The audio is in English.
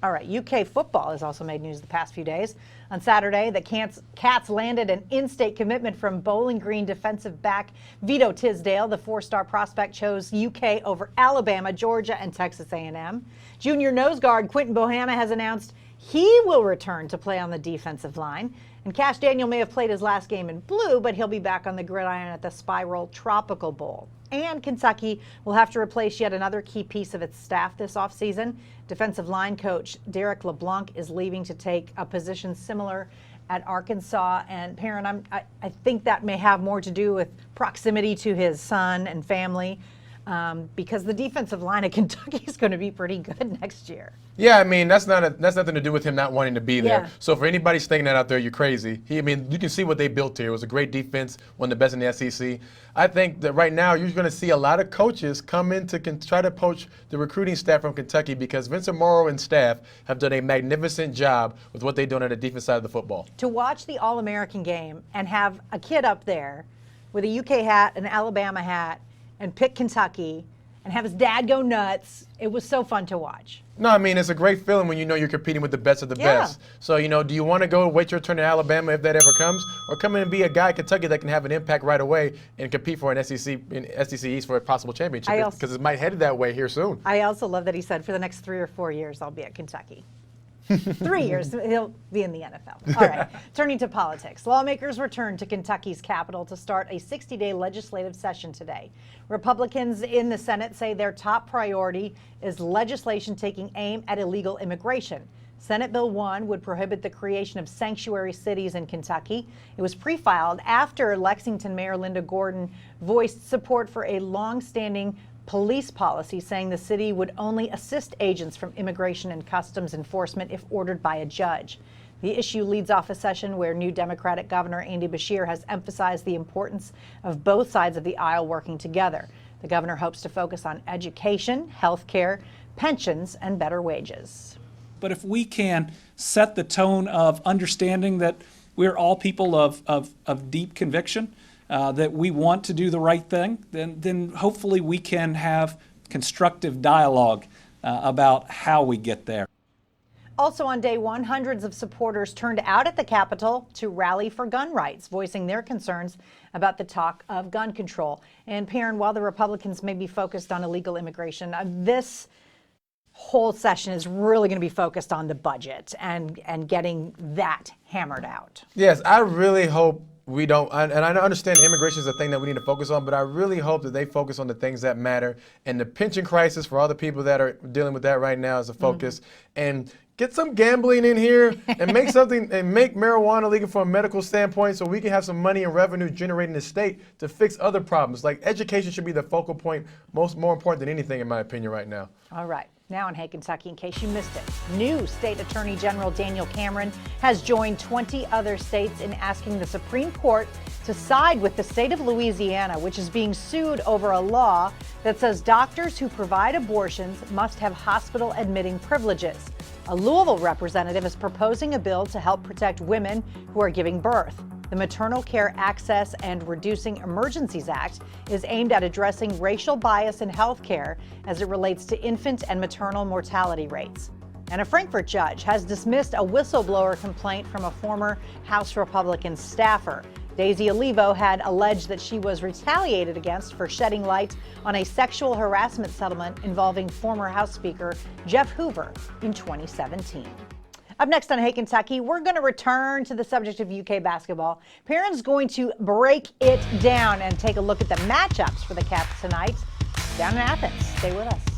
All right, UK football has also made news the past few days. On Saturday, the Cats landed an in-state commitment from Bowling Green defensive back Vito Tisdale. The four-star prospect chose UK over Alabama, Georgia, and Texas A&M. Junior nose guard Quinton Bohanna has announced he will return to play on the defensive line. And Cash Daniel may have played his last game in blue, but he'll be back on the gridiron at the Spiral Tropical Bowl. And Kentucky will have to replace yet another key piece of its staff this offseason. Defensive line coach Derek LeBlanc is leaving to take a position similar at Arkansas. And Perrin, I think that may have more to do with proximity to his son and family, because the defensive line at Kentucky is going to be pretty good next year. Yeah, I mean, that's nothing to do with him not wanting to be there. Yeah. So for anybody thinking that out there, you're crazy. I mean, you can see what they built here. It was a great defense, one of the best in the SEC. I think that right now you're going to see a lot of coaches come in to try to poach the recruiting staff from Kentucky, because Vincent Morrow and staff have done a magnificent job with what they're doing on the defense side of the football. To watch the All-American game and have a kid up there with a UK hat, an Alabama hat, and pick Kentucky, and have his dad go nuts, it was so fun to watch. No, I mean, it's a great feeling when you know you're competing with the best of the best. So, you know, do you want to go wait your turn in Alabama if that ever comes, or come in and be a guy at Kentucky that can have an impact right away and compete for an SEC East for a possible championship? Because it might head that way here soon. I also love that he said for the next 3 or 4 years I'll be at Kentucky. 3 years, he'll be in the NFL. All right, turning to politics. Lawmakers returned to Kentucky's capital to start a 60-day legislative session today. Republicans in the Senate say their top priority is legislation taking aim at illegal immigration. Senate Bill 1 would prohibit the creation of sanctuary cities in Kentucky. It was pre-filed after Lexington Mayor Linda Gordon voiced support for a long-standing police policy saying the city would only assist agents from Immigration and Customs Enforcement if ordered by a judge. The issue leads off a session where new Democratic Governor Andy Beshear has emphasized the importance of both sides of the aisle working together. The governor hopes to focus on education, health care, pensions, and better wages. But if we can set the tone of understanding that we're all people of deep conviction, that we want to do the right thing, then hopefully we can have constructive dialogue about how we get there. Also on day one, hundreds of supporters turned out at the Capitol to rally for gun rights, voicing their concerns about the talk of gun control. And Perrin, while the Republicans may be focused on illegal immigration, this whole session is really going to be focused on the budget and getting that hammered out. Yes, I really hope we don't, and I understand immigration is a thing that we need to focus on, but I really hope that they focus on the things that matter. And the pension crisis for all the people that are dealing with that right now is a focus. And get some gambling in here and make something and make marijuana legal from a medical standpoint so we can have some money and revenue generating the state to fix other problems. Like education should be the focal point, more important than anything in my opinion right now. All right. Now on Hey Kentucky, in case you missed it, new State Attorney General Daniel Cameron has joined 20 other states in asking the Supreme Court to side with the state of Louisiana, which is being sued over a law that says doctors who provide abortions must have hospital admitting privileges. A Louisville representative is proposing a bill to help protect women who are giving birth. The Maternal Care Access and Reducing Emergencies Act is aimed at addressing racial bias in health care as it relates to infant and maternal mortality rates. And a Frankfort judge has dismissed a whistleblower complaint from a former House Republican staffer. Daisy Olivo had alleged that she was retaliated against for shedding light on a sexual harassment settlement involving former House Speaker Jeff Hoover in 2017. Up next on Hey Kentucky, we're going to return to the subject of UK basketball. Perrin's going to break it down and take a look at the matchups for the Cats tonight down in Athens. Stay with us.